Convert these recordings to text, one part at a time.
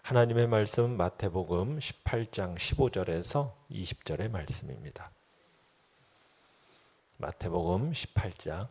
하나님의 말씀 마태복음 18장 15절에서 20절의 말씀입니다. 마태복음 18장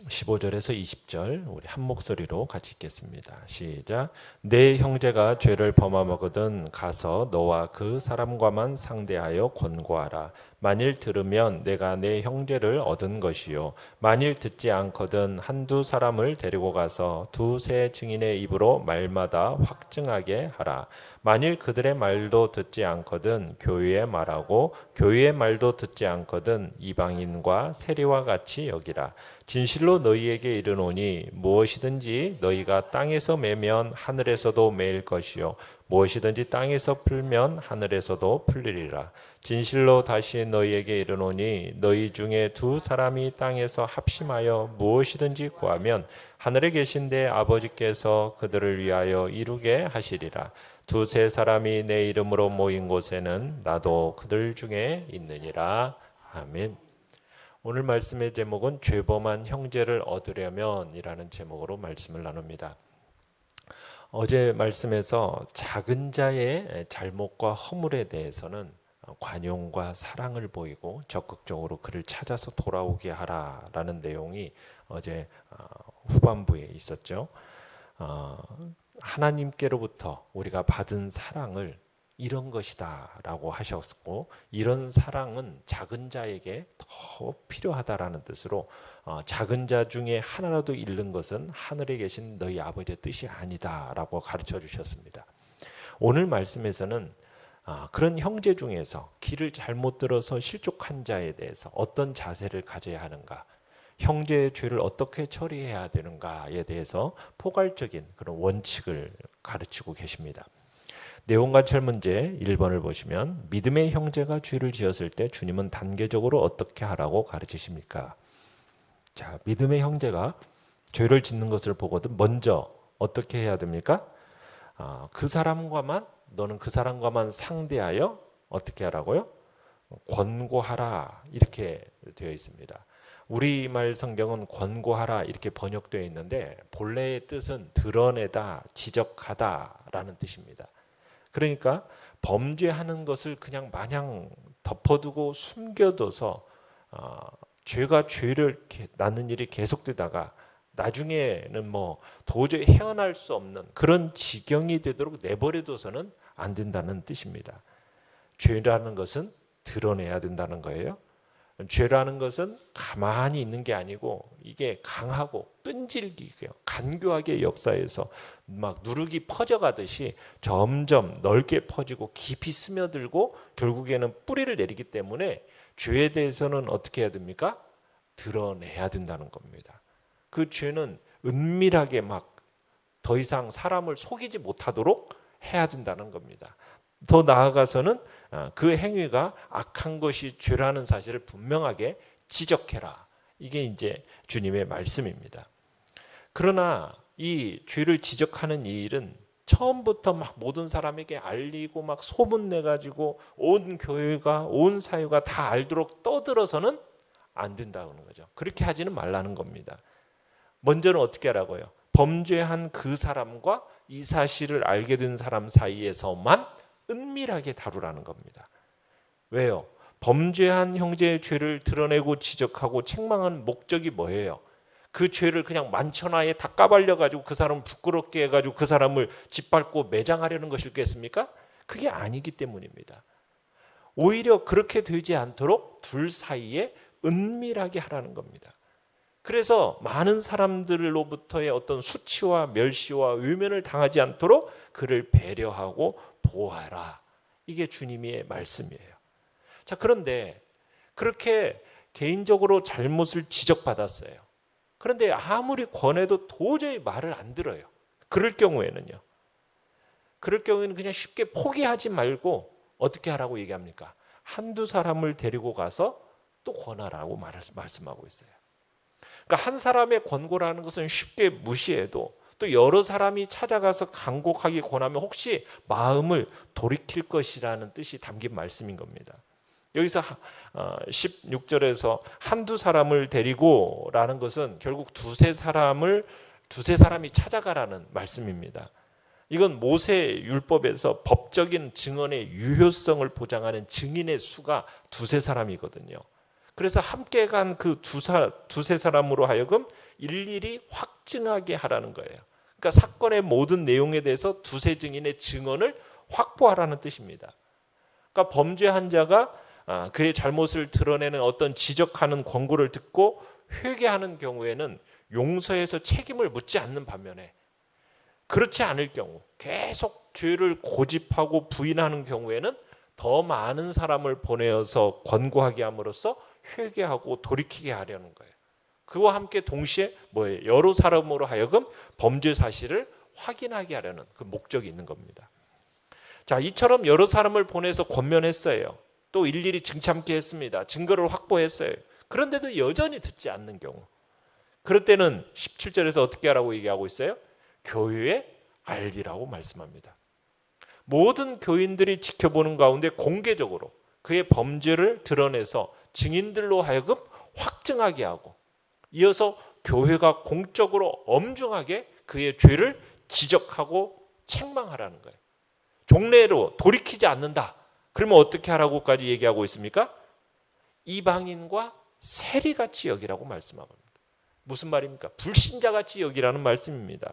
15절에서 20절 우리 한 목소리로 같이 읽겠습니다. 시작. 내 형제가 죄를 범하거든 가서 너와 그 사람과만 상대하여 권고하라. 만일 들으면 내가 내 형제를 얻은 것이요 만일 듣지 않거든 한두 사람을 데리고 가서 두세 증인의 입으로 말마다 확증하게 하라. 만일 그들의 말도 듣지 않거든 교회의 말하고 교회의 말도 듣지 않거든 이방인과 세리와 같이 여기라. 진실로 너희에게 이르노니 무엇이든지 너희가 땅에서 매면 하늘에서도 매일 것이요 무엇이든지 땅에서 풀면 하늘에서도 풀리리라. 진실로 다시 너희에게 이르노니 너희 중에 두 사람이 땅에서 합심하여 무엇이든지 구하면 하늘에 계신 내 아버지께서 그들을 위하여 이루게 하시리라. 두세 사람이 내 이름으로 모인 곳에는 나도 그들 중에 있느니라. 아멘. 오늘 말씀의 제목은 죄범한 형제를 얻으려면 이라는 제목으로 말씀을 나눕니다. 어제 말씀에서 작은 자의 잘못과 허물에 대해서는 관용과 사랑을 보이고 적극적으로 그를 찾아서 돌아오게 하라라는 내용이 어제 후반부에 있었죠. 하나님께로부터 우리가 받은 사랑을 이런 것이다 라고 하셨고, 이런 사랑은 작은 자에게 더 필요하다라는 뜻으로 작은 자 중에 하나라도 잃는 것은 하늘에 계신 너희 아버지의 뜻이 아니다 라고 가르쳐 주셨습니다. 오늘 말씀에서는 그런 형제 중에서 길을 잘못 들어서 실족한 자에 대해서 어떤 자세를 가져야 하는가, 형제의 죄를 어떻게 처리해야 되는가에 대해서 포괄적인 그런 원칙을 가르치고 계십니다. 내용 관찰 문제 1번을 보시면 믿음의 형제가 죄를 지었을 때 주님은 단계적으로 어떻게 하라고 가르치십니까? 자, 믿음의 형제가 죄를 짓는 것을 보거든 먼저 어떻게 해야 됩니까? 너는 그 사람과만 상대하여 어떻게 하라고요? 권고하라 이렇게 되어 있습니다. 우리말 성경은 권고하라 이렇게 번역되어 있는데 본래의 뜻은 드러내다, 지적하다라는 뜻입니다. 그러니까 범죄하는 것을 그냥 마냥 덮어두고 숨겨둬서 죄가 죄를 낳는 일이 계속되다가 나중에는 도저히 헤어날 수 없는 그런 지경이 되도록 내버려둬서는 안 된다는 뜻입니다. 죄라는 것은 드러내야 된다는 거예요. 죄라는 것은 가만히 있는 게 아니고 이게 강하고 끈질기게 간교하게 역사에서 막 누룩이 퍼져가듯이 점점 넓게 퍼지고 깊이 스며들고 결국에는 뿌리를 내리기 때문에 죄에 대해서는 어떻게 해야 됩니까? 드러내야 된다는 겁니다. 그 죄는 은밀하게 막 더 이상 사람을 속이지 못하도록 해야 된다는 겁니다. 더 나아가서는 그 행위가 악한 것이 죄라는 사실을 분명하게 지적해라. 이게 이제 주님의 말씀입니다. 그러나 이 죄를 지적하는 이 일은 처음부터 막 모든 사람에게 알리고 막 소문내가지고 온 교회가 온 사회가 다 알도록 떠들어서는 안 된다는 거죠. 그렇게 하지는 말라는 겁니다. 먼저는 어떻게 하라고요? 범죄한 그 사람과 이 사실을 알게 된 사람 사이에서만 은밀하게 다루라는 겁니다. 왜요? 범죄한 형제의 죄를 드러내고 지적하고 책망하는 목적이 뭐예요? 그 죄를 그냥 만천하에 다 까발려가지고 그 사람을 부끄럽게 해가지고 그 사람을 짓밟고 매장하려는 것이겠습니까? 그게 아니기 때문입니다. 오히려 그렇게 되지 않도록 둘 사이에 은밀하게 하라는 겁니다. 그래서 많은 사람들로부터의 어떤 수치와 멸시와 외면을 당하지 않도록 그를 배려하고 보호하라. 이게 주님의 말씀이에요. 자, 그런데 그렇게 개인적으로 잘못을 지적받았어요. 그런데 아무리 권해도 도저히 말을 안 들어요. 그럴 경우에는 그냥 쉽게 포기하지 말고 어떻게 하라고 얘기합니까? 한두 사람을 데리고 가서 또 권하라고 말씀하고 있어요. 그러니까 한 사람의 권고라는 것은 쉽게 무시해도 또 여러 사람이 찾아가서 간곡하게 권하면 혹시 마음을 돌이킬 것이라는 뜻이 담긴 말씀인 겁니다. 여기서 16절에서 한두 사람을 데리고 라는 것은 결국 두세 사람이 찾아가라는 말씀입니다. 이건 모세 율법에서 법적인 증언의 유효성을 보장하는 증인의 수가 두세 사람이거든요. 그래서 함께 간 그 두세 사람으로 하여금 일일이 확증하게 하라는 거예요. 그러니까 사건의 모든 내용에 대해서 두세 증인의 증언을 확보하라는 뜻입니다. 그러니까 범죄한 자가 그의 잘못을 드러내는 어떤 지적하는 권고를 듣고 회개하는 경우에는 용서해서 책임을 묻지 않는 반면에, 그렇지 않을 경우 계속 죄를 고집하고 부인하는 경우에는 더 많은 사람을 보내어서 권고하게 함으로써 회개하고 돌이키게 하려는 거예요. 그와 함께 동시에 뭐예요? 여러 사람으로 하여금 범죄 사실을 확인하게 하려는 그 목적이 있는 겁니다. 자, 이처럼 여러 사람을 보내서 권면했어요. 또 일일이 증참케 했습니다. 증거를 확보했어요. 그런데도 여전히 듣지 않는 경우, 그럴 때는 17절에서 어떻게 하라고 얘기하고 있어요? 교회에 알리라고 말씀합니다. 모든 교인들이 지켜보는 가운데 공개적으로 그의 범죄를 드러내서 증인들로 하여금 확증하게 하고, 이어서 교회가 공적으로 엄중하게 그의 죄를 지적하고 책망하라는 거예요. 종례로 돌이키지 않는다. 그러면 어떻게 하라고까지 얘기하고 있습니까? 이방인과 세리같이 여기라고 말씀하고 있습니다. 무슨 말입니까? 불신자같이 여기라는 말씀입니다.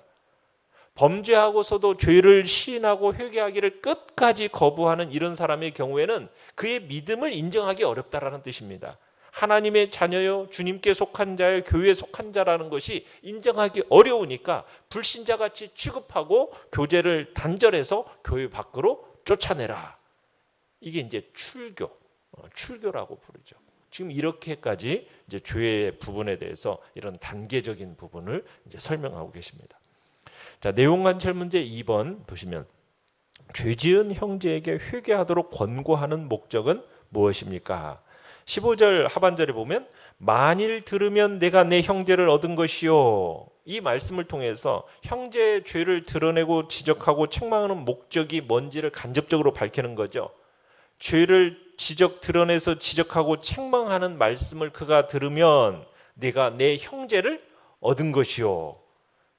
범죄하고서도 죄를 시인하고 회개하기를 끝까지 거부하는 이런 사람의 경우에는 그의 믿음을 인정하기 어렵다라는 뜻입니다. 하나님의 자녀요, 주님께 속한 자요, 교회에 속한 자라는 것이 인정하기 어려우니까 불신자같이 취급하고 교제를 단절해서 교회 밖으로 쫓아내라. 이게 이제 출교라고 부르죠. 지금 이렇게까지 이제 죄의 부분에 대해서 이런 단계적인 부분을 이제 설명하고 계십니다. 자, 내용 관찰 문제 2번 보시면, 죄지은 형제에게 회개하도록 권고하는 목적은 무엇입니까? 15절 하반절에 보면, 만일 들으면 내가 내 형제를 얻은 것이요. 이 말씀을 통해서 형제의 죄를 드러내고 지적하고 책망하는 목적이 뭔지를 간접적으로 밝히는 거죠. 죄를 드러내서 지적하고 책망하는 말씀을 그가 들으면 내가 내 형제를 얻은 것이요.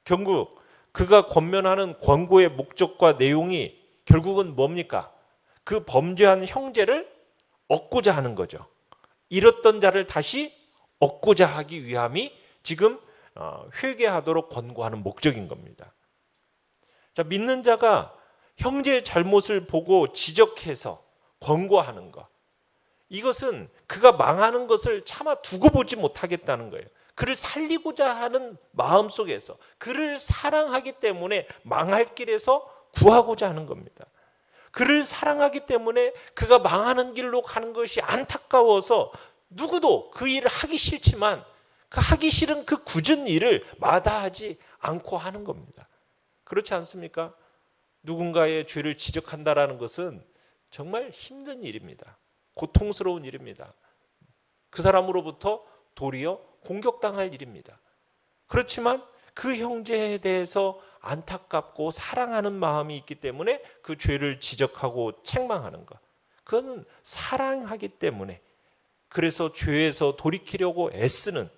결국 그가 권면하는 권고의 목적과 내용이 결국은 뭡니까? 그 범죄한 형제를 얻고자 하는 거죠. 잃었던 자를 다시 얻고자 하기 위함이 지금 회개하도록 권고하는 목적인 겁니다. 자, 믿는 자가 형제의 잘못을 보고 지적해서 권고하는 것, 이것은 그가 망하는 것을 차마 두고 보지 못하겠다는 거예요. 그를 살리고자 하는 마음속에서, 그를 사랑하기 때문에 망할 길에서 구하고자 하는 겁니다. 그를 사랑하기 때문에 그가 망하는 길로 가는 것이 안타까워서 누구도 그 일을 하기 싫지만 그 하기 싫은 그 굳은 일을 마다하지 않고 하는 겁니다. 그렇지 않습니까? 누군가의 죄를 지적한다라는 것은 정말 힘든 일입니다. 고통스러운 일입니다. 그 사람으로부터 도리어 공격당할 일입니다. 그렇지만 그 형제에 대해서 안타깝고 사랑하는 마음이 있기 때문에 그 죄를 지적하고 책망하는 것, 그건 사랑하기 때문에, 그래서 죄에서 돌이키려고 애쓰는,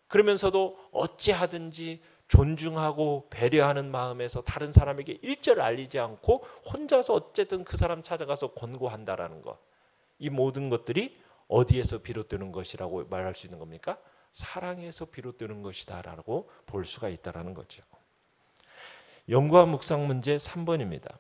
그러면서도 어찌하든지 존중하고 배려하는 마음에서 다른 사람에게 일절 알리지 않고 혼자서 어쨌든 그 사람 찾아가서 권고한다라는 것, 이 모든 것들이 어디에서 비롯되는 것이라고 말할 수 있는 겁니까? 사랑에서 비롯되는 것이다라고 볼 수가 있다라는 거죠. 연구와 묵상 문제 3번입니다.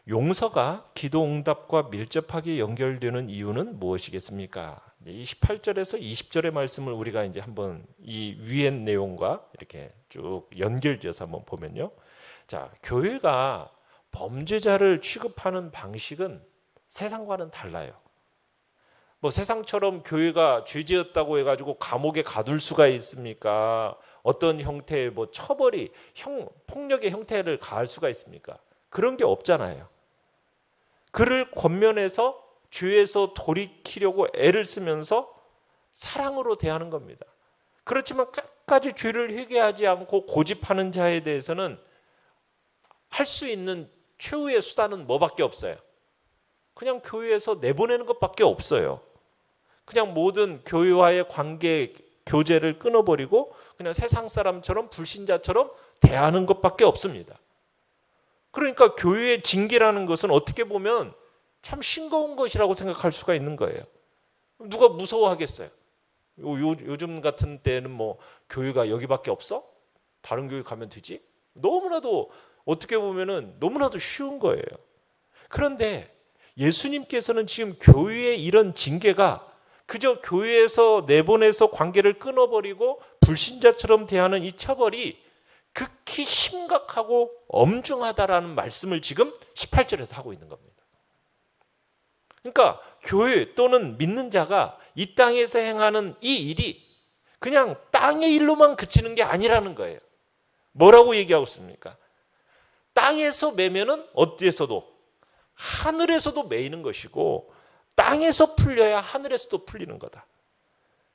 용서가 기도 응답과 밀접하게 연결되는 이유는 무엇이겠습니까? 18절에서 20절의 말씀을 우리가 이제 한번 이 위의 내용과 이렇게 쭉 연결지어서 한번 보면요. 자, 교회가 범죄자를 취급하는 방식은 세상과는 달라요. 뭐 세상처럼 교회가 죄지었다고 해가지고 감옥에 가둘 수가 있습니까? 어떤 형태의 뭐 처벌이 폭력의 형태를 가할 수가 있습니까? 그런 게 없잖아요. 그를 권면해서 죄에서 돌이키려고 애를 쓰면서 사랑으로 대하는 겁니다. 그렇지만 끝까지 죄를 회개하지 않고 고집하는 자에 대해서는 할 수 있는 최후의 수단은 뭐밖에 없어요? 그냥 교회에서 내보내는 것밖에 없어요. 그냥 모든 교회와의 관계, 교제를 끊어버리고 그냥 세상 사람처럼 불신자처럼 대하는 것밖에 없습니다. 그러니까 교회의 징계라는 것은 어떻게 보면 참 싱거운 것이라고 생각할 수가 있는 거예요. 누가 무서워하겠어요? 요즘 같은 때는 뭐 교회가 여기밖에 없어? 다른 교회 가면 되지? 너무나도 어떻게 보면은 너무나도 쉬운 거예요. 그런데 예수님께서는 지금 교회의 이런 징계가 그저 교회에서 내보내서 관계를 끊어버리고 불신자처럼 대하는 이 처벌이 극히 심각하고 엄중하다라는 말씀을 지금 18절에서 하고 있는 겁니다. 그러니까 교회 또는 믿는 자가 이 땅에서 행하는 이 일이 그냥 땅의 일로만 그치는 게 아니라는 거예요. 뭐라고 얘기하고 있습니까? 땅에서 매면은 어디에서도 하늘에서도 매이는 것이고 땅에서 풀려야 하늘에서도 풀리는 거다.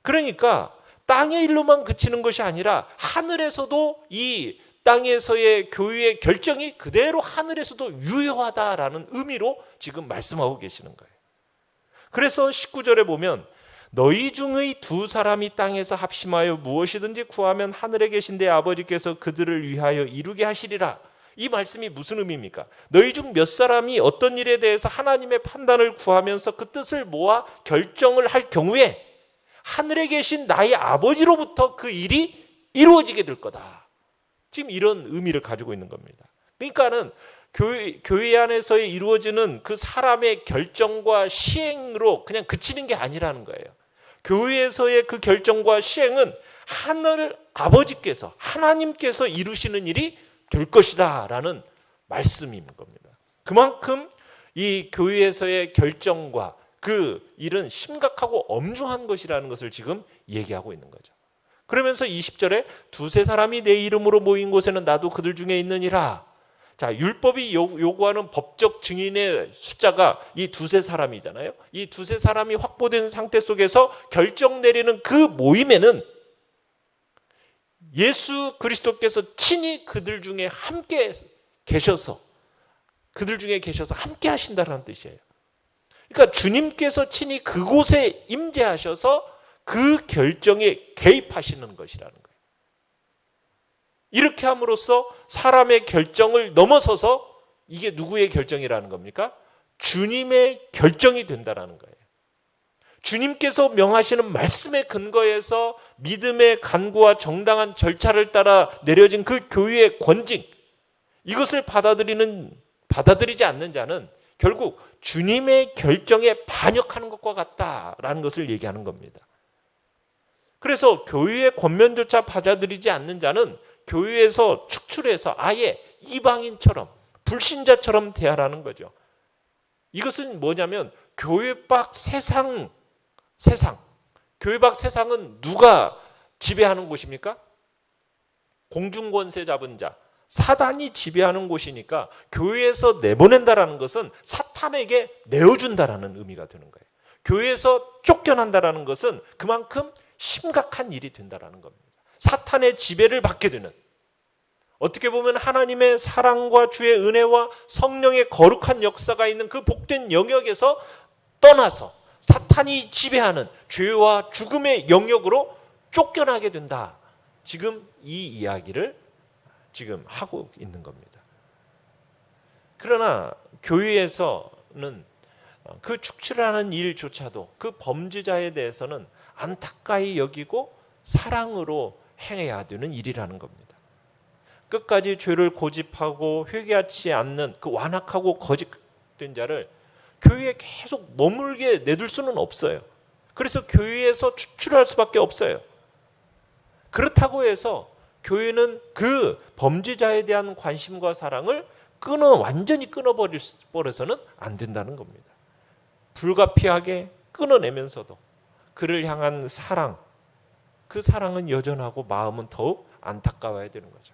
그러니까 땅의 일로만 그치는 것이 아니라 하늘에서도 이 땅에서의 교회의 결정이 그대로 하늘에서도 유효하다라는 의미로 지금 말씀하고 계시는 거예요. 그래서 19절에 보면 너희 중의 두 사람이 땅에서 합심하여 무엇이든지 구하면 하늘에 계신 내 아버지께서 그들을 위하여 이루게 하시리라. 이 말씀이 무슨 의미입니까? 너희 중 몇 사람이 어떤 일에 대해서 하나님의 판단을 구하면서 그 뜻을 모아 결정을 할 경우에 하늘에 계신 나의 아버지로부터 그 일이 이루어지게 될 거다. 지금 이런 의미를 가지고 있는 겁니다. 그러니까는 교회 안에서 이루어지는 그 사람의 결정과 시행으로 그냥 그치는 게 아니라는 거예요. 교회에서의 그 결정과 시행은 하늘 아버지께서 하나님께서 이루시는 일이 될 것이다 라는 말씀인 겁니다. 그만큼 이 교회에서의 결정과 그 일은 심각하고 엄중한 것이라는 것을 지금 얘기하고 있는 거죠. 그러면서 20절에 두세 사람이 내 이름으로 모인 곳에는 나도 그들 중에 있느니라. 자, 율법이 요구하는 법적 증인의 숫자가 이 두세 사람이잖아요. 이 두세 사람이 확보된 상태 속에서 결정 내리는 그 모임에는 예수 그리스도께서 친히 그들 중에 함께 계셔서 함께 하신다는 뜻이에요. 그러니까 주님께서 친히 그곳에 임재하셔서 그 결정에 개입하시는 것이라는 거예요. 이렇게 함으로써 사람의 결정을 넘어서서 이게 누구의 결정이라는 겁니까? 주님의 결정이 된다는 거예요. 주님께서 명하시는 말씀의 근거에서 믿음의 간구와 정당한 절차를 따라 내려진 그 교회의 권징, 이것을 받아들이지 않는 자는 결국 주님의 결정에 반역하는 것과 같다라는 것을 얘기하는 겁니다. 그래서 교회의 권면조차 받아들이지 않는 자는 교회에서 축출해서 아예 이방인처럼 불신자처럼 대하라는 거죠. 이것은 뭐냐면 교회 밖 세상, 교회 밖 세상은 누가 지배하는 곳입니까? 공중권세 잡은 자, 사단이 지배하는 곳이니까 교회에서 내보낸다라는 것은 사탄에게 내어준다라는 의미가 되는 거예요. 교회에서 쫓겨난다라는 것은 그만큼 심각한 일이 된다라는 겁니다. 사탄의 지배를 받게 되는, 어떻게 보면 하나님의 사랑과 주의 은혜와 성령의 거룩한 역사가 있는 그 복된 영역에서 떠나서 사탄이 지배하는 죄와 죽음의 영역으로 쫓겨나게 된다. 지금 이 이야기를 지금 하고 있는 겁니다. 그러나 교회에서는 그 축출하는 일조차도 그 범죄자에 대해서는 안타까이 여기고 사랑으로 행해야 되는 일이라는 겁니다. 끝까지 죄를 고집하고 회개하지 않는 그 완악하고 거짓된 자를 교회에 계속 머물게 내둘 수는 없어요. 그래서 교회에서 추출할 수밖에 없어요. 그렇다고 해서 교회는 그 범죄자에 대한 관심과 사랑을 완전히 끊어버려서는 안 된다는 겁니다. 불가피하게 끊어내면서도 그를 향한 사랑, 그 사랑은 여전하고 마음은 더욱 안타까워야 되는 거죠.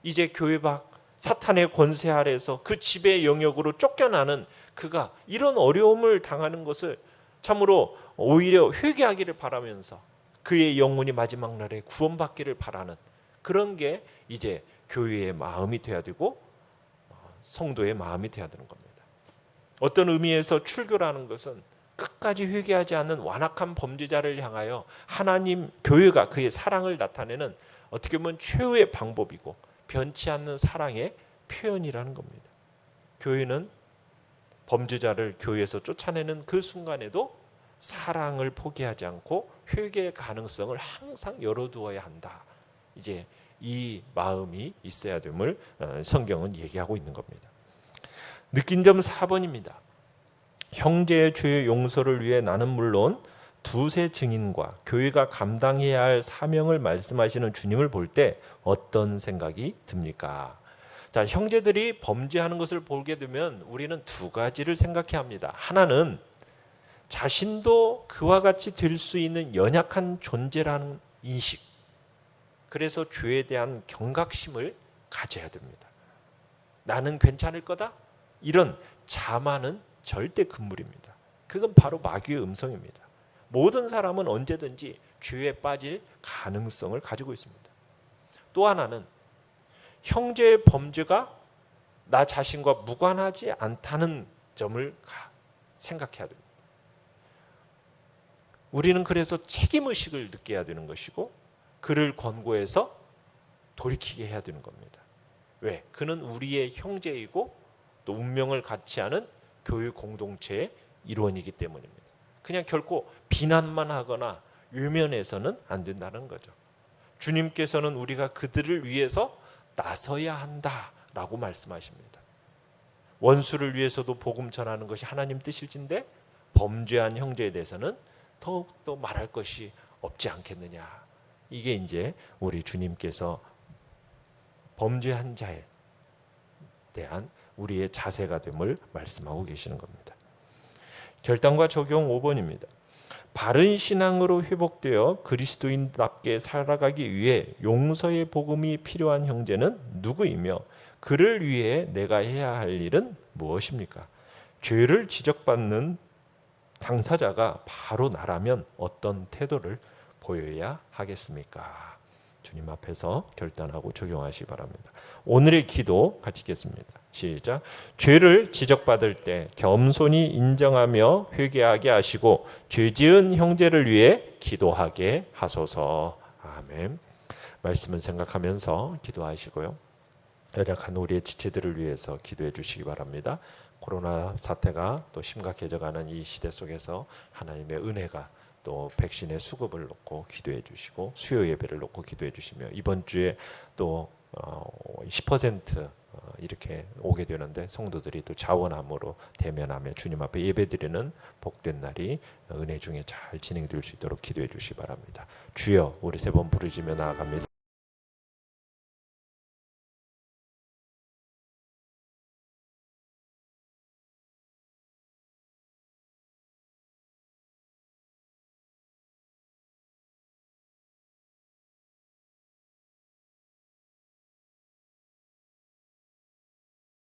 이제 교회 밖 사탄의 권세 아래에서 그 지배 영역으로 쫓겨나는 그가 이런 어려움을 당하는 것을 참으로 오히려 회개하기를 바라면서 그의 영혼이 마지막 날에 구원받기를 바라는 그런 게 이제 교회의 마음이 돼야 되고 성도의 마음이 돼야 되는 겁니다. 어떤 의미에서 출교라는 것은 끝까지 회개하지 않는 완악한 범죄자를 향하여 하나님 교회가 그의 사랑을 나타내는 어떻게 보면 최후의 방법이고 변치 않는 사랑의 표현이라는 겁니다. 교회는 범죄자를 교회에서 쫓아내는 그 순간에도 사랑을 포기하지 않고 회개의 가능성을 항상 열어두어야 한다. 이제 이 마음이 있어야 됨을 성경은 얘기하고 있는 겁니다. 느낀 점 4번입니다. 형제의 죄의 용서를 위해 나는 물론 두세 증인과 교회가 감당해야 할 사명을 말씀하시는 주님을 볼 때 어떤 생각이 듭니까? 자, 형제들이 범죄하는 것을 보게 되면 우리는 두 가지를 생각해야 합니다. 하나는 자신도 그와 같이 될 수 있는 연약한 존재라는 인식. 그래서 죄에 대한 경각심을 가져야 됩니다. 나는 괜찮을 거다? 이런 자만은 절대 금물입니다. 그건 바로 마귀의 음성입니다. 모든 사람은 언제든지 죄에 빠질 가능성을 가지고 있습니다. 또 하나는 형제의 범죄가 나 자신과 무관하지 않다는 점을 생각해야 됩니다. 우리는 그래서 책임의식을 느껴야 되는 것이고 그를 권고해서 돌이키게 해야 되는 겁니다. 왜? 그는 우리의 형제이고 또 운명을 같이 하는 교회 공동체의 일원이기 때문입니다. 그냥 결코 비난만 하거나 외면해서는 안 된다는 거죠. 주님께서는 우리가 그들을 위해서 나서야 한다라고 말씀하십니다. 원수를 위해서도 복음 전하는 것이 하나님 뜻일진데 범죄한 형제에 대해서는 더욱더 말할 것이 없지 않겠느냐. 이게 이제 우리 주님께서 범죄한 자에 대한 우리의 자세가 됨을 말씀하고 계시는 겁니다. 결단과 적용 5번입니다. 바른 신앙으로 회복되어 그리스도인답게 살아가기 위해 용서의 복음이 필요한 형제는 누구이며 그를 위해 내가 해야 할 일은 무엇입니까? 죄를 지적받는 당사자가 바로 나라면 어떤 태도를 보여야 하겠습니까? 주님 앞에서 결단하고 적용하시기 바랍니다. 오늘의 기도 같이 읽겠습니다. 시작. 죄를 지적받을 때 겸손히 인정하며 회개하게 하시고 죄지은 형제를 위해 기도하게 하소서. 아멘. 말씀을 생각하면서 기도하시고요. 연약한 우리의 지체들을 위해서 기도해 주시기 바랍니다. 코로나 사태가 또 심각해져가는 이 시대 속에서 하나님의 은혜가 또 백신의 수급을 놓고 기도해 주시고 수요 예배를 놓고 기도해 주시며 이번 주에 또 10% 이렇게 오게 되는데 성도들이 또 자원함으로 대면하며 주님 앞에 예배드리는 복된 날이 은혜 중에 잘 진행될 수 있도록 기도해 주시기 바랍니다. 주여, 우리 세 번 부르짖며 나아갑니다.